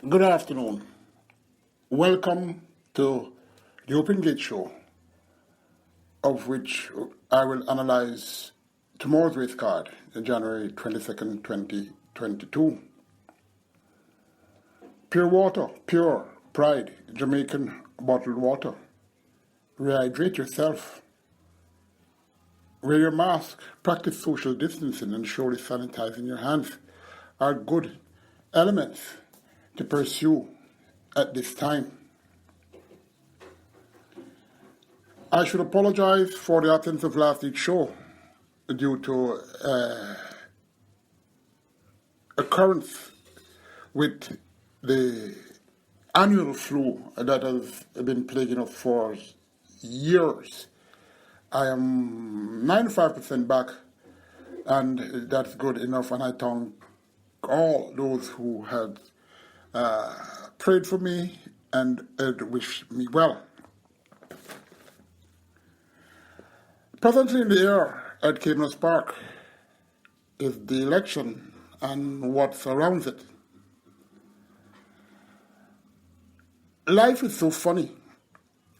Good afternoon. Welcome to the Open Gate Show, of which I will analyze tomorrow's race card, January 22nd, 2022. Pure water, pure pride, Jamaican bottled water. Rehydrate yourself. Wear your mask, practice social distancing, and surely sanitizing your hands are good elements to pursue at this time. I should apologize for the absence of last week's show due to occurrence with the annual flu that has been plaguing us for years. I am 95% back, and that's good enough, and I thank all those who had prayed for me and wished me well. Presently in the air at Caymanas Park is the election and what surrounds it. Life is so funny.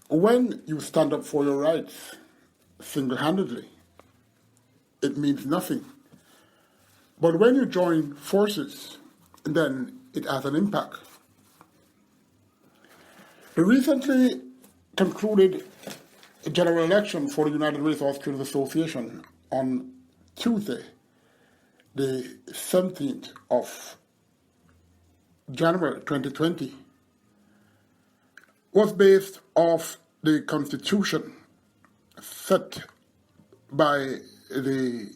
When you stand up for your rights single-handedly, it means nothing. But when you join forces, then it has an impact. The recently concluded general election for the United Racehorses Association on Tuesday, the 17th of January 2020, was based off the constitution set by the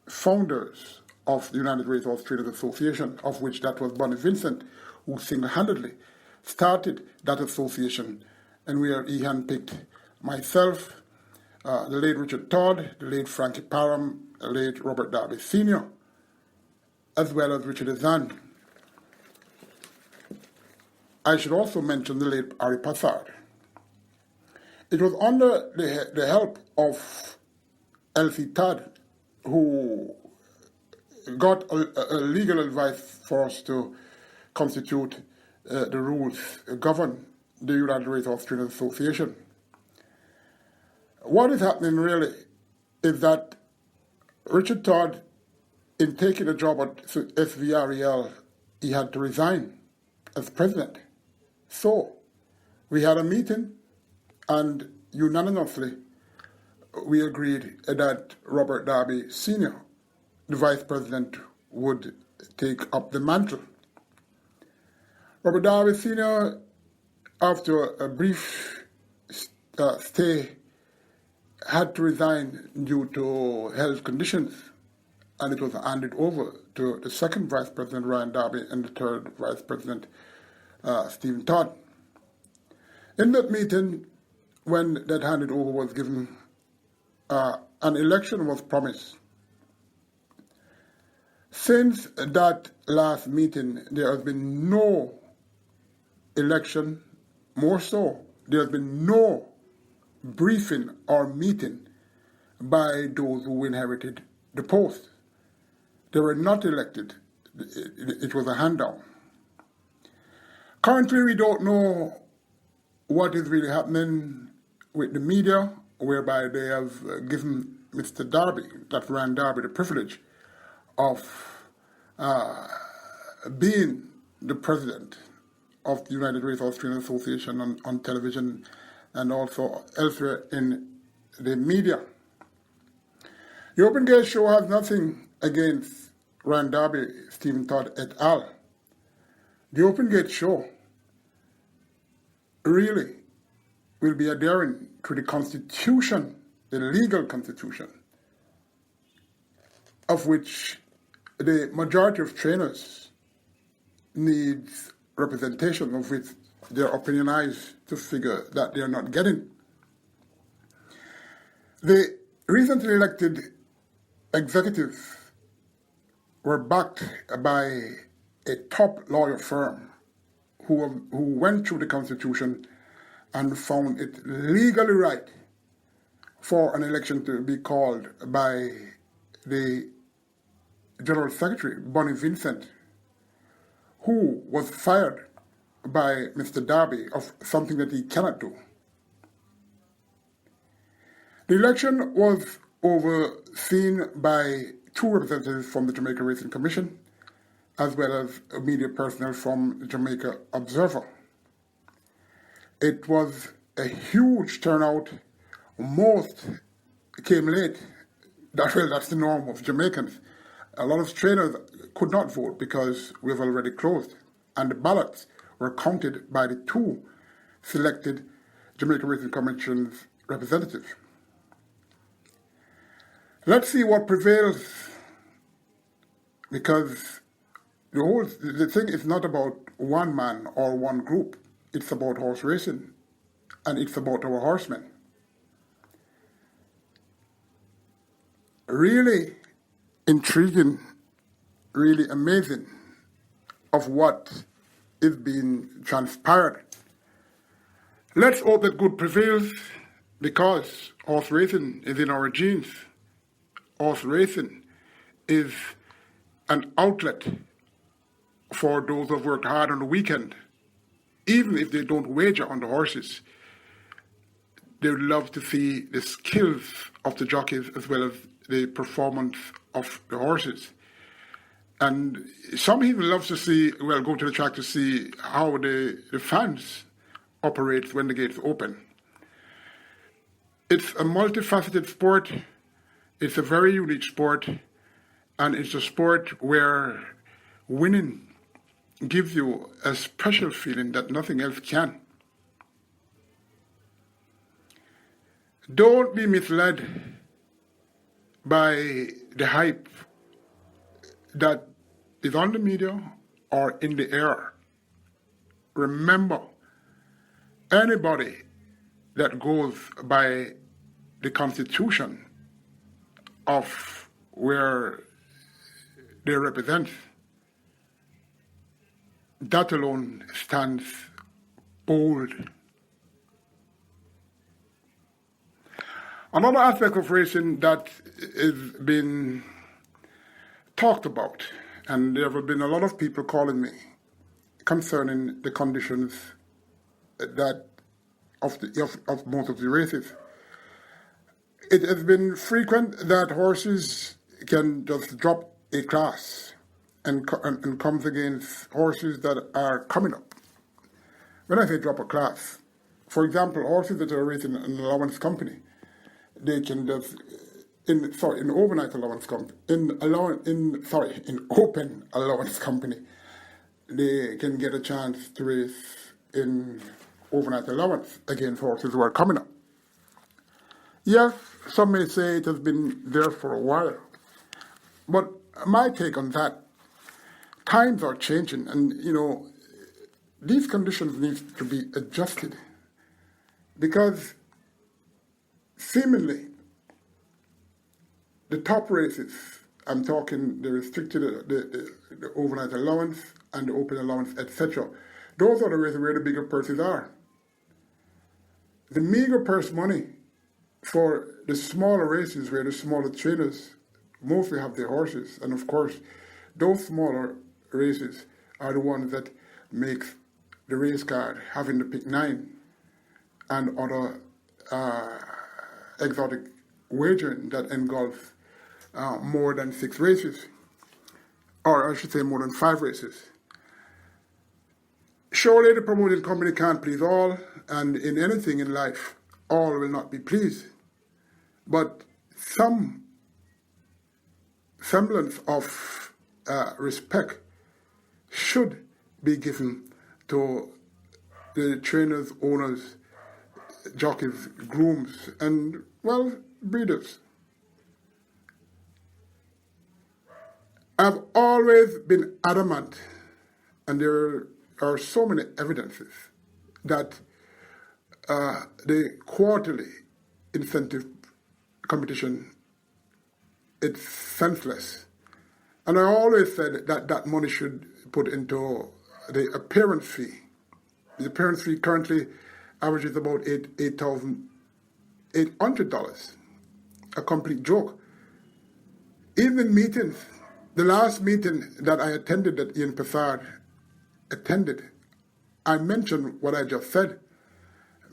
founders of the United Racehorse Traders Association, of which that was Bonnie Vincent, who single-handedly started that association, and where he handpicked myself, the late Richard Todd, the late Frankie Parham, the late Robert Darby Sr., as well as Richard Azan. I should also mention the late Harry Passard. It was under the help of Elsie Todd, who got a legal advice for us to constitute the rules govern the United Racehorse Traders Association. What is happening really is that Richard Todd, in taking a job at SVREL, he had to resign as president. So we had a meeting, and unanimously we agreed that Robert Darby Sr., the vice president, would take up the mantle. Robert Darby Sr., after a brief stay, had to resign due to health conditions, and it was handed over to the second vice president, Ryan Darby, and the third vice president, Stephen Todd. In that meeting, when that handed over was given, an election was promised. Since that last meeting, there has been no election. More so, there has been no briefing or meeting by those who inherited the post. They were not elected. It was a handout. Currently, we don't know what is really happening with the media, whereby they have given Mr. Darby, that Ryan Darby, the privilege of being the president of the United Racehorse Traders Association on television and also elsewhere in the media. The Open Gate Show has nothing against Ryan Darby, Stephen Todd et al. The Open Gate Show really will be adhering to the Constitution, the legal Constitution, of which the majority of trainers needs representation, of which their opinionize to figure that they are not getting. The recently elected executives were backed by a top lawyer firm who went through the Constitution and found it legally right for an election to be called by the General Secretary, Bonnie Vincent, who was fired by Mr. Darby of something that he cannot do. The election was overseen by two representatives from the Jamaica Racing Commission, as well as media personnel from the Jamaica Observer. It was a huge turnout. Most came late. That's the norm of Jamaicans. A lot of trainers could not vote because we've already closed, and the ballots were counted by the two selected Jamaica Racing Commission's representatives. Let's see what prevails, because the thing is not about one man or one group. It's about horse racing, and it's about our horsemen. Really intriguing, really amazing of what is being transpired. Let's hope that good prevails, because horse racing is in our genes. Horse racing is an outlet for those who have worked hard on the weekend. Even if they don't wager on the horses, they would love to see the skills of the jockeys as well as the performance of the horses. And some even love to see, go to the track to see how the fans operate when the gates open. It's a multifaceted sport. It's a very unique sport, and it's a sport where winning gives you a special feeling that nothing else can. Don't be misled by the hype that is on the media or in the air. Remember, anybody that goes by the Constitution of where they represent, that alone stands bold. Another aspect of racing that is being talked about, and there have been a lot of people calling me concerning the conditions that of most of the races. It has been frequent that horses can just drop a class and comes against horses that are coming up. When I say drop a class, for example, horses that are racing in an allowance company, they can just in overnight allowance company, in open allowance company, they can get a chance to race in overnight allowance against horses who are coming up. Yes, some may say it has been there for a while, but my take on that, times are changing, and these conditions need to be adjusted, because seemingly the top races, I'm talking the restricted, the overnight allowance and the open allowance, etc. Those are the races where the bigger purses are. The meager purse money for the smaller races where the smaller trainers mostly have their horses, and of course those smaller races are the ones that make the race card having the pick 9 and other exotic wagering that engulfs more than 6 races, or I should say more than 5 races. Surely the promoting company can't please all, and in anything in life, all will not be pleased. But some semblance of respect should be given to the trainers, owners, jockeys, grooms, and, breeders. I've always been adamant, and there are so many evidences, that the quarterly incentive competition, it's senseless. And I always said that money should put into the appearance fee. The appearance fee currently averages about $8,800. A complete joke. Even meetings, the last meeting that I attended at Ian Passard attended, I mentioned what I just said.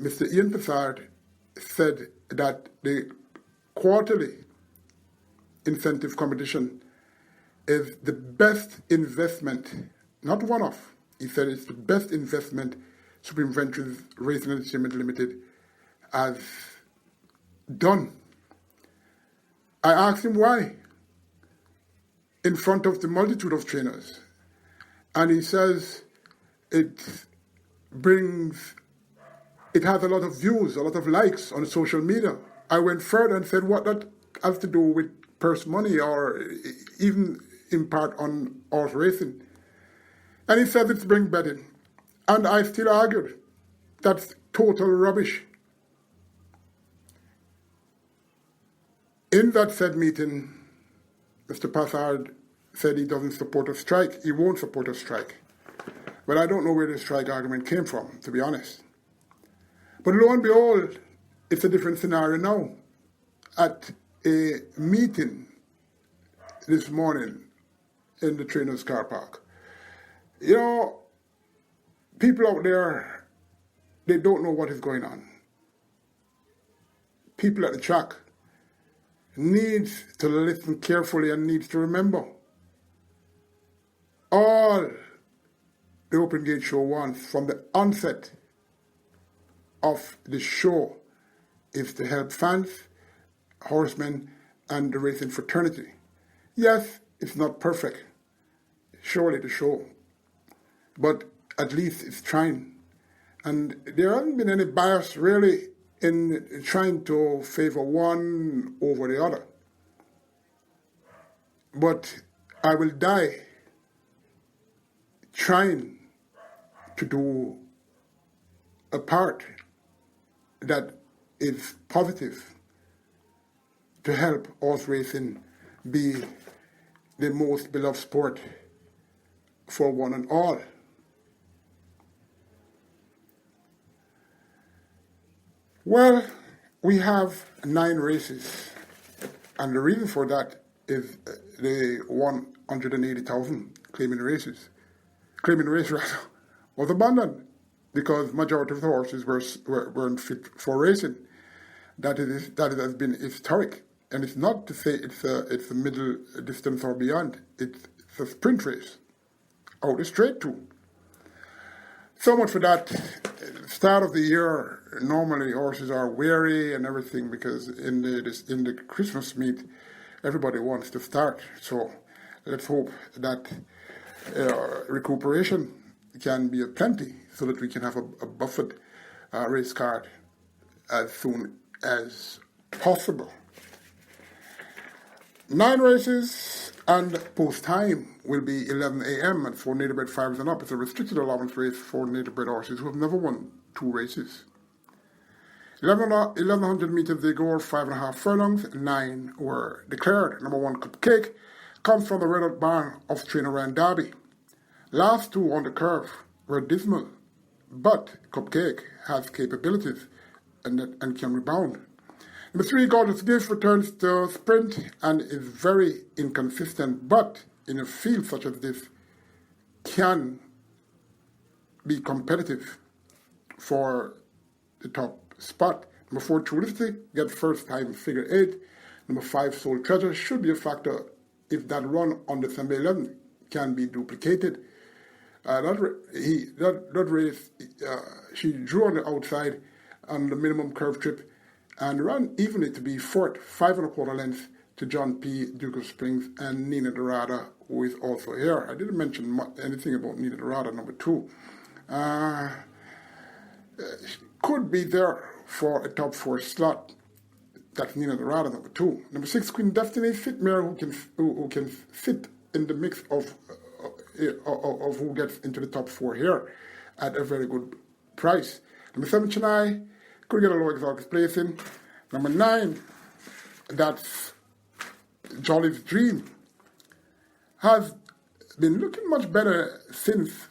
Mr. Ian Passard said that the quarterly incentive competition is the best investment, not one-off. He said it's the best investment Supreme Ventures Racing and Entertainment Limited has done. I asked him why, in front of the multitude of trainers. And he says it has a lot of views, a lot of likes on social media. I went further and said what that has to do with purse money or even in part on horse racing. And he said it's bring betting. And I still argued that's total rubbish. In that said meeting, Mr. Passard said he doesn't support a strike. He won't support a strike. But I don't know where the strike argument came from, to be honest. But lo and behold, it's a different scenario now. At a meeting this morning in the Trainers Car Park, you know, people out there, they don't know what is going on. People at the track needs to listen carefully and needs to remember all the Open Gate Show wants from the onset of the show is to help fans, horsemen, and the racing fraternity. Yes, it's not perfect, surely the show, but at least it's trying. And there hasn't been any bias really in trying to favor one over the other. But I will die trying to do a part that is positive to help horse racing be the most beloved sport for one and all. Well, we have 9 races, and the reason for that is the 180,000 claiming race was abandoned because majority of the horses weren't fit for racing. That has been historic, and it's not to say it's a middle distance or beyond. It's a sprint race, out the straight too. So much for that. Start of the year, normally horses are weary and everything because in the Christmas meet, everybody wants to start. So let's hope that recuperation can be plenty so that we can have a buffered race card as soon as possible. 9 races, and post time will be 11 a.m. and for native bred 5s and up. It's a restricted allowance race for native bred horses who have never won 2 races. 1,100 meters they go, 5.5 furlongs, 9 were declared. Number 1, Cupcake, comes from the Red Hot Barn of Trainer Ryan Derby. Last 2 on the curve were dismal, but Cupcake has capabilities and can rebound. Number 3, Gorgeous Gift, returns to sprint and is very inconsistent, but in a field such as this, can be competitive for the top spot. Number 4, Trulistic, gets first time figure 8. Number 5, Soul Treasure, should be a factor if that run on December 11th can be duplicated. That race, she drew on the outside on the minimum curve trip and ran evenly to be 4th, 5 1/4 lengths to John P. Duke of Springs and Nina Dorada, who is also here. I didn't mention anything about Nina Dorada, number 2. Could be there for a top 4 slot. That's Nina Dorada, number 2. Number 6, Queen Destiny, fit mare who can fit in the mix of who gets into the top 4 here at a very good price. Number 7, Chennai, could get a low exotic placing. Number 9, that's Jolly's Dream, has been looking much better since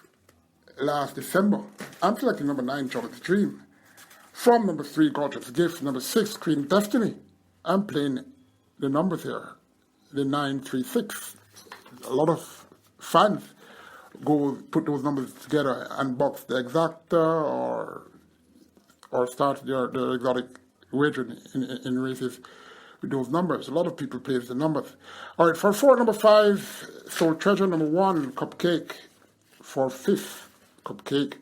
last December. I'm selecting number 9, Jolly's Dream. From number 3, Gorgeous Gift, number 6, Queen Destiny. I'm playing the numbers here, the 9, 3, 6. A lot of fans go put those numbers together and box the exacta or start their exotic wagering in races with those numbers. A lot of people play the numbers. All right, for 4, number 5, Soul Treasure. Number 1, Cupcake. For 5th, Cupcake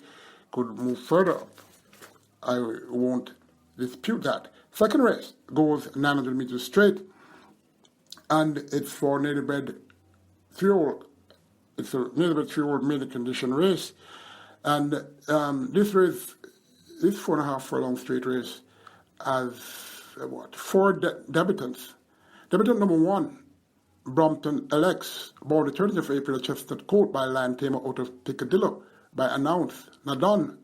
could move further up. I won't dispute that. Second race goes 900 meters straight, and it's for native bred 3-year-old. It's a native bred 3-year-old maiden condition race, and this race, this 4.5 furlong straight race, has 4 debutants. Debutant number 1, Brompton LX, born the 30th of April at Chestnut Court by Lion Tamer out of Piccadillo, by Announce Nadon,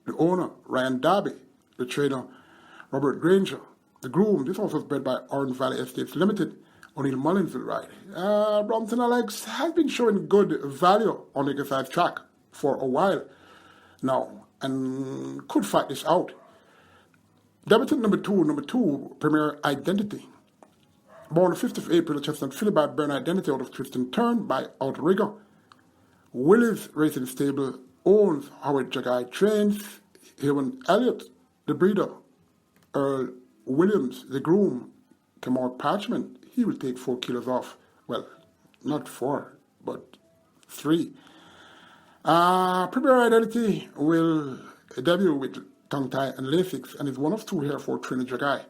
the owner, Ryan Darby, the trainer, Robert Granger, the groom. This horse was bred by Orange Valley Estates Limited. O'Neill Mullins will ride. Brompton Alex has been showing good value on the exercise track for a while now and could fight this out. Debutant number 2, Premier Identity. Born the 5th of April at Chestnut Filly by Burn Identity out of Twist and Turn by Outrigger. Willie's Racing Stable owns Howard Jagai trains. Hewan Elliott, the breeder. Earl Williams, the groom. Kamar Parchment, he will take 4 kilos off. Well, not 4, but 3. Premier Identity will debut with tongue tie and Lasix and is one of 2 here for Trainer Jagai.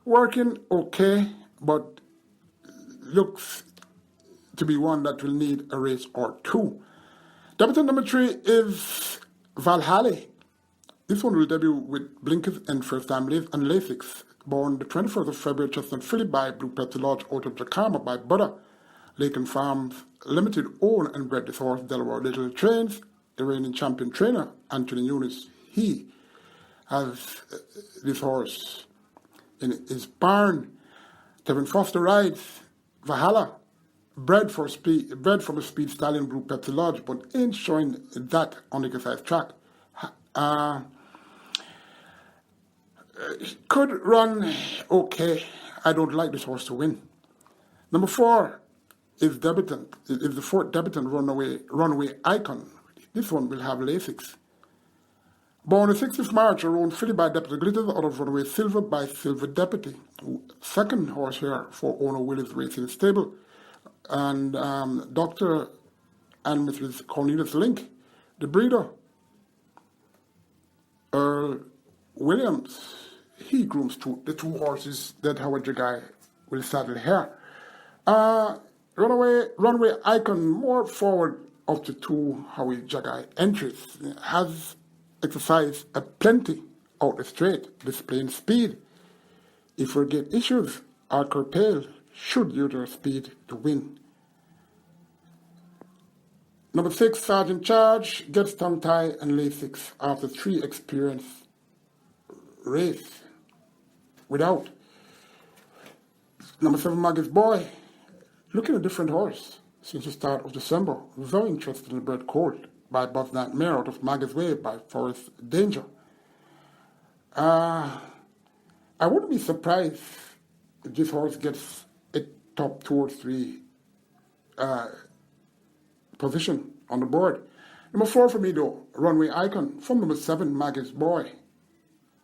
Working okay, but looks to be one that will need a race or 2. Debutant number 3 is Valhalla. This one will debut with blinkers and first-time and Lasix. Born the 21st of February, Chestnut Filly by Blue Petal Lodge out of Jacama by Butter. Laken Farms Limited own and bred this horse. Delaware Little trains. The reigning champion trainer, Anthony Nunes, he has this horse in his barn. Kevin Foster rides Valhalla, bred from a speed stallion, Blue Petal Lodge, but ain't showing that on the exercise track. Could run okay. I don't like this horse to win. Number 4 is debutant. Is the 4th debutant runway Icon. This one will have Lasix. Born the 6th of March, around Filly by Deputy Glitters out of Runway Silver by Silver Deputy. Second horse here for owner Willis Racing Stable. And Dr. and Mrs. Cornelius Link, the breeder. Earl Williams, he grooms the 2 horses that Howard Jagai will saddle here. Runway Icon, more forward of the 2 Howard Jagai entries, has exercised a plenty out the straight, displaying speed. If we get issues or curtail, should use their speed to win. Number 6, Sergeant Charge, gets tongue tie and Lasix after 3 experienced race without. Number 7, Maggie's Boy, looking a different horse since the start of December. Very interested in the bred colt by Buzz Nightmare out of Maggie's Way by Forest Danger. I wouldn't be surprised if this horse gets a top 2 or 3 position on the board. Number 4 for me though, Runway Icon. From number 7, Maggie's Boy.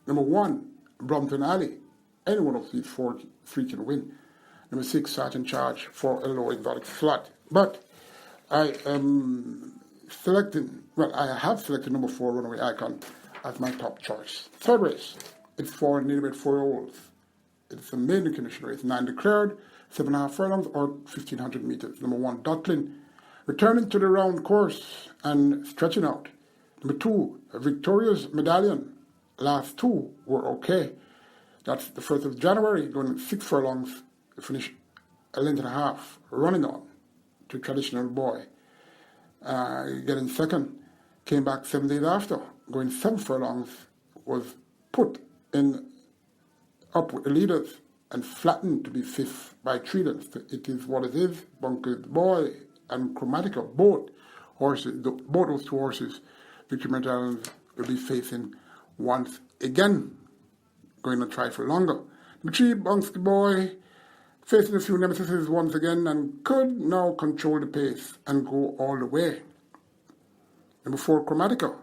Number 1, Brompton Alley. Any one of these 3 can win. Number 6, Sergeant Charge for a low exotic slot. But I am I have selected number 4, Runaway Icon, as my top choice. Third race, it's for native bred 4-year-olds. It's a maiden condition race, 9 declared, 7.5 furlongs or 1,500 meters. Number 1, Dutlin, returning to the round course and stretching out. Number 2, Victoria's Medallion. Last 2 were okay. That's the 1st of January, going 6 furlongs, finish a length and a half, running on to Traditional Boy. Getting second, came back 7 days after, going 7 furlongs, was put in up with the leaders and flattened to be 5th by 3 lengths. It is what it is. Bunker's Boy and Chromatica, both those 2 horses, Victory Medallions will be facing once again, going to try for longer. Number 3, Bunker's Boy, facing a few nemesis once again and could now control the pace and go all the way. Number 4, Chromatica,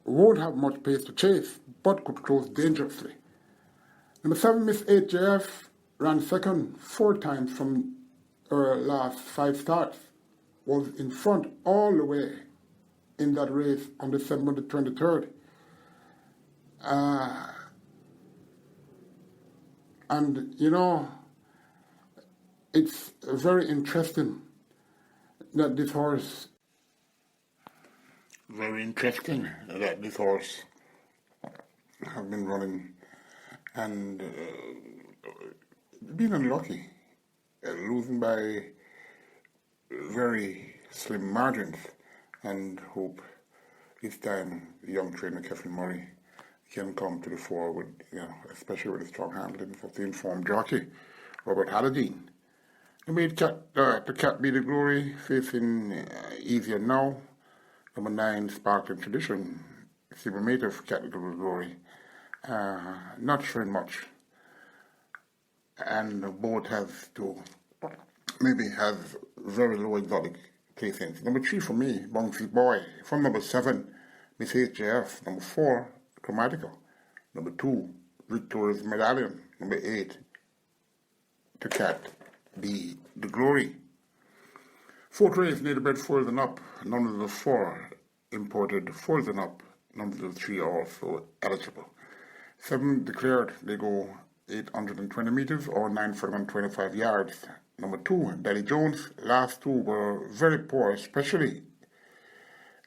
won't have much pace to chase, but could close dangerously. Number 7, Miss 8JF, ran second 4 times from her last 5 starts, was in front all the way in that race on December the 23rd. And, you know, it's very interesting that this horse have been running and been unlucky, losing by very slim margins, and hope this time the young trainer Kevin Murray can come to the fore with, especially with the strong handling of the informed jockey Robert Halladine. He made the Cat Be the Glory, facing Easier Now. Number 9, Sparkling Tradition, Simulator for Cat Be the Glory. Not showing much. And both have very low exotic placings. Number 3 for me, Bouncy Boy. From number 7, Miss HJF. Number 4, Chromatica. Number 2, Victoria's Medallion. Number 8, The Cat Be the Glory. 4th race, Native Fours and Up. None of the 4 imported Fours and Up. None of the 3 are also eligible. 7 declared they go 820 meters or 925 yards. Number 2, Daddy Jones. Last 2 were very poor, especially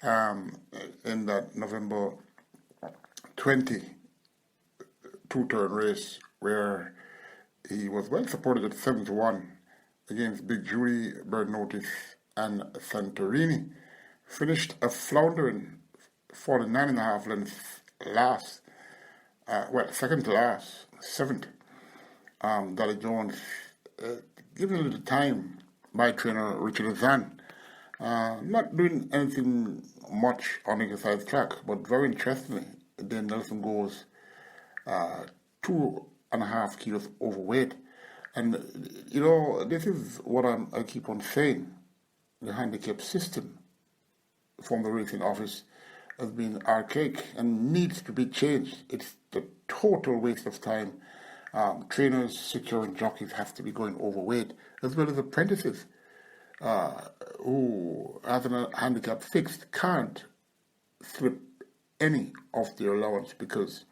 in that November 20 two-turn race where he was well supported at 7-1 against Big Judy, Bird Notice, and Santorini. Finished a floundering 49.5 lengths last, second to last, 7th. Daddy Jones, given a little time by trainer Richard Azan. Not doing anything much on the exercise track, but very interestingly, then Nelson goes 2.5 kilos overweight. And, this is what I keep on saying. The handicap system from the racing office has been archaic and needs to be changed. It's the total waste of time. Trainers, securing jockeys have to be going overweight, as well as apprentices who have a handicap fixed can't slip any of their allowance because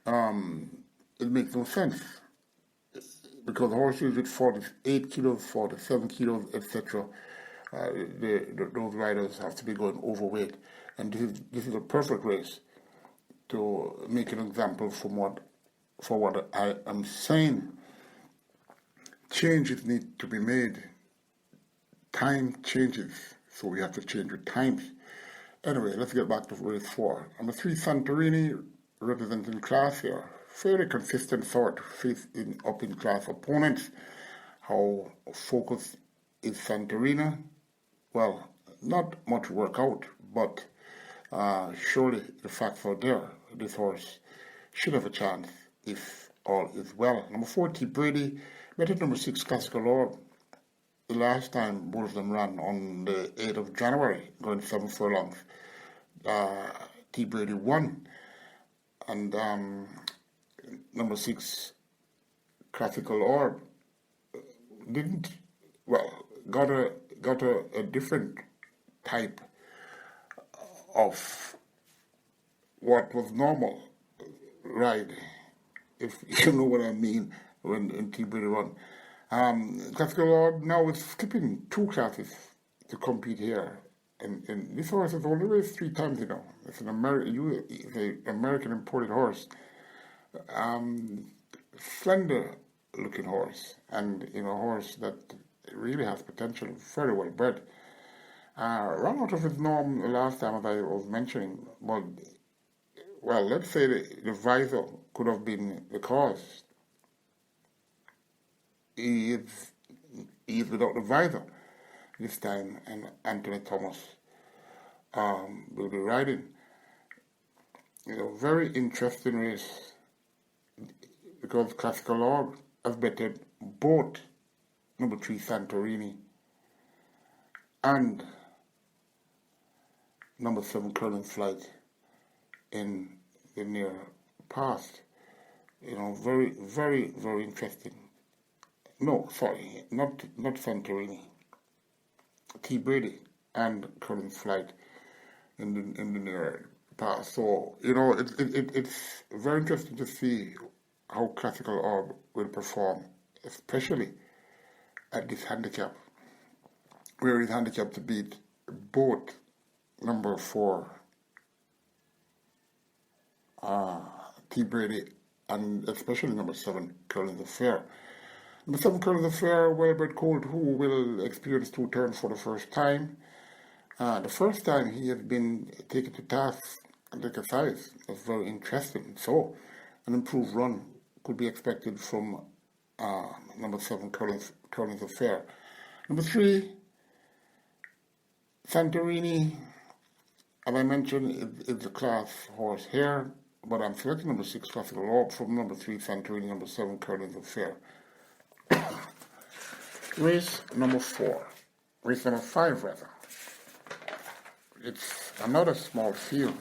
it makes no sense. Because horses with 48 kilos, 47 kilos, etc., those riders have to be going overweight. And this is a perfect race to make an example for what I am saying. Changes need to be made. Time changes, so we have to change with times. Anyway, let's get back to race 4. Number 3, Santorini, representing class here. Fairly consistent sort, facing up in class opponents. How focused is Santorini? Well, not much workout, but surely the facts are there. This horse should have a chance if all is well. Number 4, T. Brady, met at number 6, Classical Lord. The last time both of them ran on the 8th of January, going 7 furlongs. T. Brady won. And number 6, Classical Orb, got a different type of what was normal ride, if you know what I mean, when in T. Brady won. Classical Orb now is skipping 2 classes to compete here. And this horse has only raced 3 times, It's an American imported horse. Slender looking horse, and a horse that really has potential, very well bred. Ran out of his norm last time, as I was mentioning, but let's say the visor could have been the cause. He is without the visor this time, and Anthony Thomas will be riding. Very interesting race, because Classical Orb has betted both number 3 Santorini, and number 7 Curling Flight in the near past. Very, very, very interesting. No, sorry, not Santorini. T. Brady and Colin Flight in the near past. So it's very interesting to see how Classical Orb will perform, especially at this handicap, where he's handicapped to beat both number 4 T. Brady and especially number 7 Curling Affair. Number 7 Curling Affair, well-bred colt who will experience 2 turns for the first time. The first time he has been taken to task and exercise. That's very interesting. So, an improved run could be expected from number 7 Curling Affair. Number 3 Santorini, as I mentioned, is the class horse here, but I'm selecting number 6 Classical Orb from number 3 Santorini, number 7 Curling Affair. Race number 5 rather. It's another small field.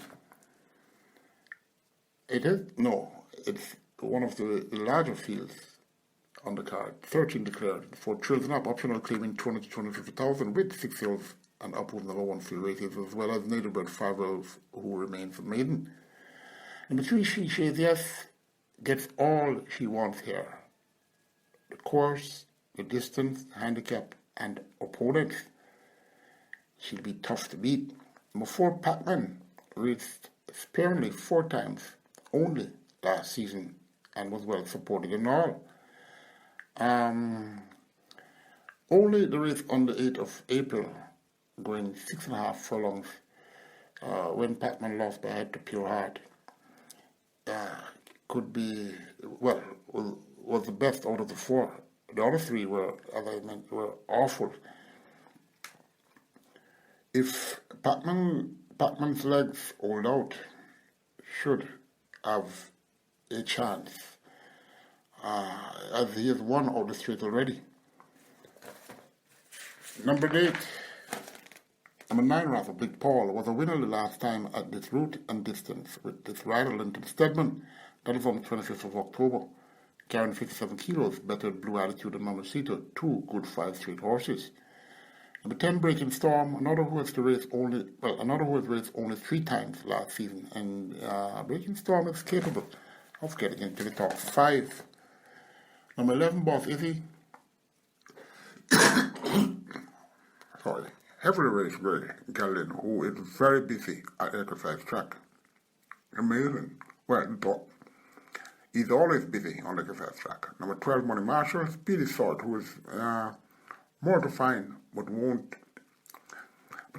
It's one of the larger fields on the card. 13 declared for Children Up, optional claiming 20 to 250,000 with 6-year-olds and up with number 1 field races, as well as native bred 5-year-olds who remains a maiden. Number 3 She Says Yes gets all she wants here. The course, the distance, handicap, and opponents. She'll be tough to beat. Number 4 Pac-Man raced sparingly 4 times only last season and was well supported in all. Only the race on the 8th of April, going 6.5 furlongs, when Pac-Man lost by head to Pure Heart, could be, was the best out of the 4. The other 3 were, as I meant, were awful. If Pac-Man's legs hold out, should have a chance, as he has won out the straight already. Number 9 rather, Big Paul, was a winner the last time at this route and distance with this rider Linton Stedman. That is on the 25th of October. Carrying 57 kilos, better Blue Attitude and Mamacita, 2 good 5 straight horses. Number 10, Breaking Storm, another who has raced only 3 times last season, and Breaking Storm is capable of getting into the top 5. Number 11, Boss Izzy. Sorry. Heavily raced Grey Gallin, who is very busy at exercise track. Amazing. Well, he's always busy on the exercise track. Number 12, Money Marshall, Speedy Sort, who is more to find, but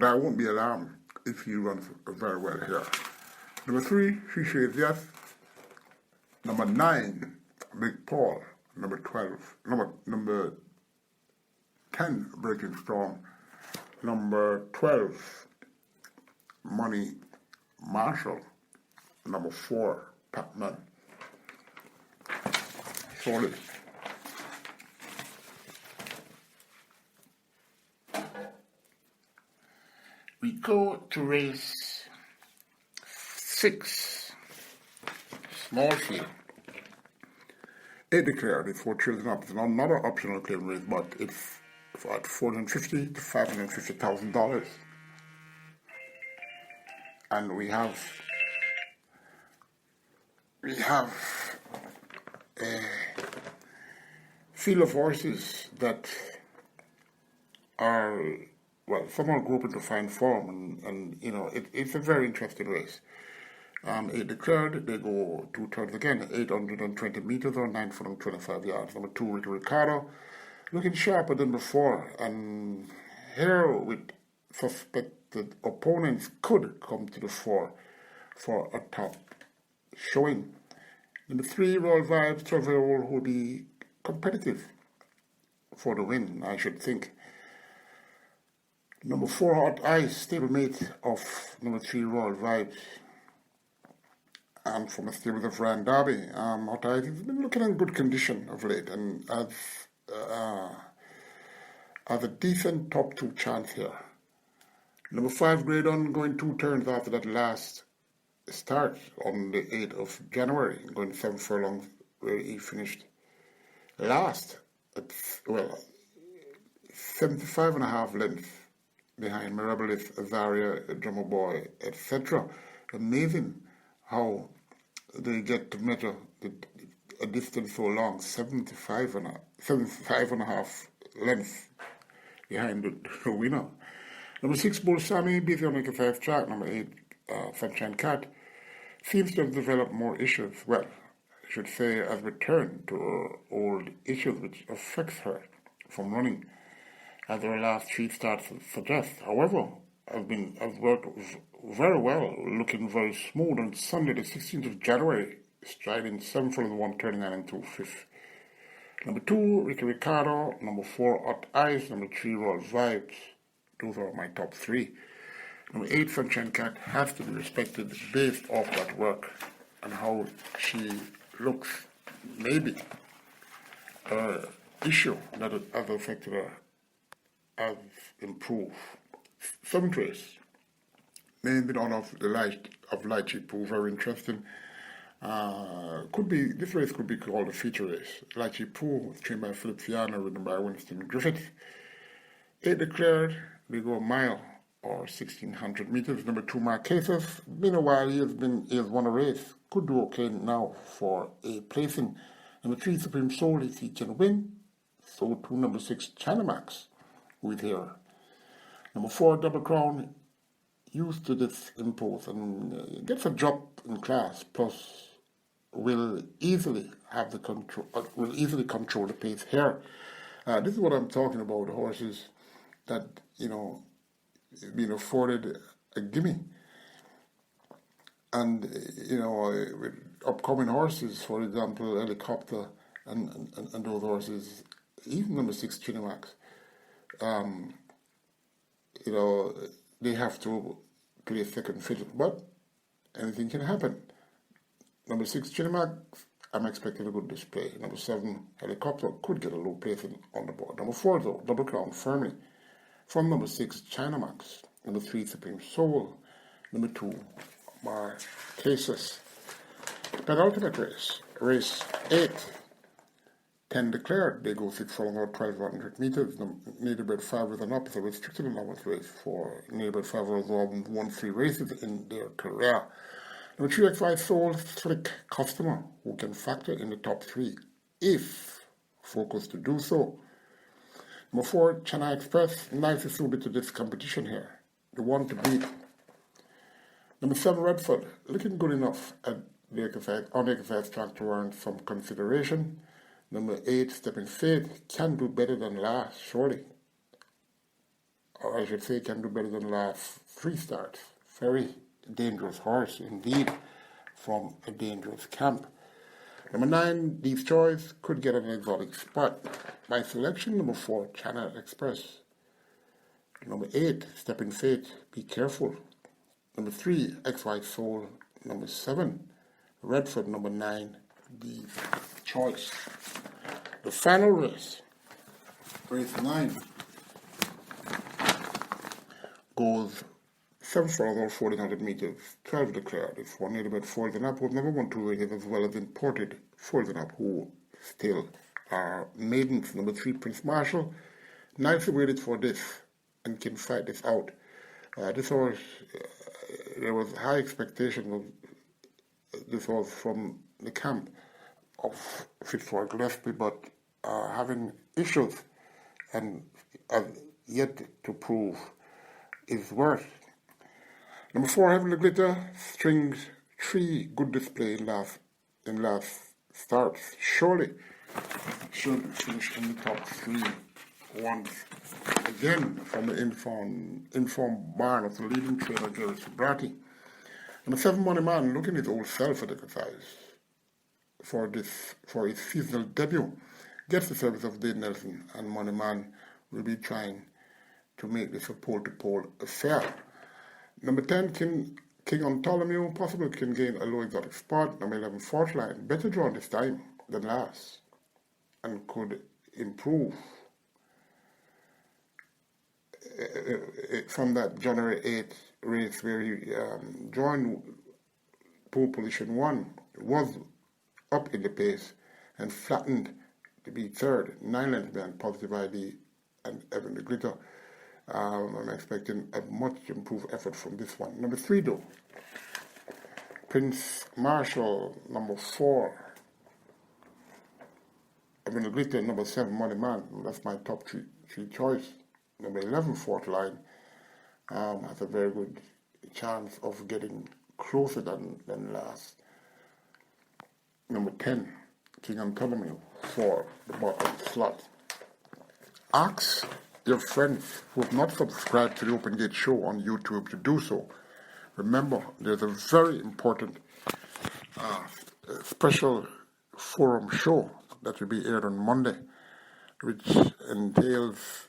I won't be alarmed if he runs very well here. Number 3, She Says Yes. Number 9, Big Paul. Number 10, Breaking Storm. Number 12, Money Marshall. Number 4, Pac-Man. Solid. We go to race 6, small field. 8 declared, it's for Children Up. It's another optional claim race, but it's at $450,000 to $550,000. And we have a field of horses that are, some are grouped into fine form, and it's a very interesting race. 8 declared, they go 2 turns again, 820 meters or 9 foot 25 yards. Number 2, Ricky Ricardo, looking sharper than before, and here with suspected opponents could come to the fore for a top showing. Number 3, Royal Vibes, 12-year-old, will be competitive for the win, I should think. Number 4, Hot Ice, stablemate of number 3, Royal Vibes, and from the stables of Ryan Derby. Hot Ice has been looking in good condition of late, and as has a decent top 2 chance here. Number 5, Grade On, going 2 turns after that last start on the 8th of January, going 7 furlongs, where he finished last at, 75.5 lengths behind Mirabilis, Azaria, Drummer Boy, etc. Amazing how they get to measure a distance so long, 75.5 lengths behind the winner. Number 6, Bull Sammy, busy on the 5 track. Number 8, Sunshine Cat, seems to have developed more issues. Well, I should say, has returned to her old issues, which affects her from running, as her last 3 starts suggest. However, has worked very well, looking very smooth on Sunday, the 16th of January, striding 7 for the 1, turning 9 and 2/5. Number 2, Ricky Ricardo. Number 4, Hot Ice. Number 3, Roll Vibes. Those are my top 3. Number 8, Sunshine Cat, has to be respected based off that work and how she looks. Maybe her issue that has affected her has improved. 7th race, named in honor of the light of Lychee Poo, very interesting. This race could be called a feature race. Lychee Poo, trained by Philip Fiana, ridden by Winston Griffith. 8 declared, we go a mile or 1,600 meters. Number 2, Marquesas. Been a while, he has won a race. Could do okay now for a placing. Number 3, Supreme Soul, he can win. So to number 6, Caymanas, who is here. Number 4, Double Crown, used to this impulse and gets a drop in class, plus will easily control the pace here. This is what I'm talking about, horses that, being afforded a gimme. And, with upcoming horses, for example, Helicopter and those horses, even number 6, Chinamax, they have to play second fiddle, but anything can happen. Number 6, Chinamax, I'm expecting a good display. Number 7, Helicopter, could get a low placing on the board. Number 4, though, Double Crown, firmly. From number 6, Chinamax. Number 3, Supreme Soul. Number 2, Marquesas. Penultimate race, race 8. 10 declared, they go 6 furlong or 1,200 meters. Neighbourhood 5 with an up is a restricted allowance race for neighbourhood 5 who won 3 races in their career. Number 3, XY Soul, slick customer who can factor in the top 3 if focused to do so. Number 4, China Express, nicely suited to this competition here. The one to beat. Number 7, Redford, looking good enough at the exercise track to earn some consideration. Number 8, Stepping Faith, can do better than last, surely. Or I should say, can do better than last 3 starts. Very dangerous horse, indeed, from a dangerous camp. Number 9, Deep Choice, could get an exotic spot. My selection, number 4, China Express. Number 8, Stepping Faith, be careful. Number 3, XY Soul. Number 7, Redford. Number 9, Deep Choice. The final race, race 9, goes 7 furlong or 1,400 meters, 12 declared. It's for neighbourhood foals and up, who've never won 2 races, as well as imported foals and up, who still are maidens. Number 3, Prince Marshall, nicely waited for this and can fight this out. This horse, there was high expectation of this horse from the camp of Fitzroy Gillespie, but having issues and yet to prove his worth. Number 4, Heavenly Glitter, strings 3 good display in last starts. Surely should finish in the top 3 once again from the informed barn of the leading trainer Jerry Subrati. Number 7, Money Man, looking his old self at exercise for his seasonal debut. Gets the service of Dave Nelson, and Money Man will be trying to make this a pole-to-pole affair. Number 10, King on Ptolemy, possibly can gain a low exotic spot. Number 11, Fortline, better drawn this time than last, and could improve. from that January 8th race where he joined pole position 1, was up in the pace and flattened to be third, 9 lengths behind Positive ID and Evan the Glitter. I'm expecting a much improved effort from this one. Number 3 though, Prince Marshall, number 4. Evan the Glitter, number 7, Money Man. That's my top three choice. Number 11, Fourth Line, has a very good chance of getting closer than last. Number 10, King and Ptolemy for the bottom slot. Ask your friends who have not subscribed to the Open Gate Show on YouTube to do so. Remember, there's a very important special forum show that will be aired on Monday, which entails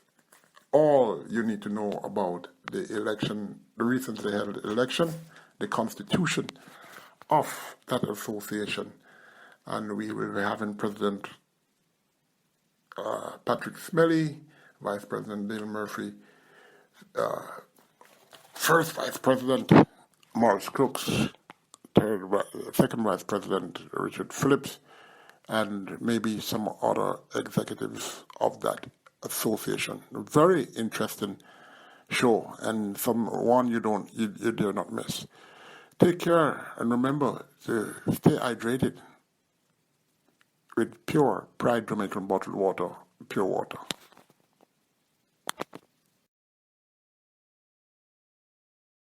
all you need to know about the election, the recently held election, the constitution of that association. And we will be having President Patrick Smelly, Vice President Dale Murphy, First Vice President Morris Crooks, Second Vice President Richard Phillips, and maybe some other executives of that association. A very interesting show, and one you dare not miss. Take care, and remember to stay hydrated with pure Pride Jamaican bottled water, pure water.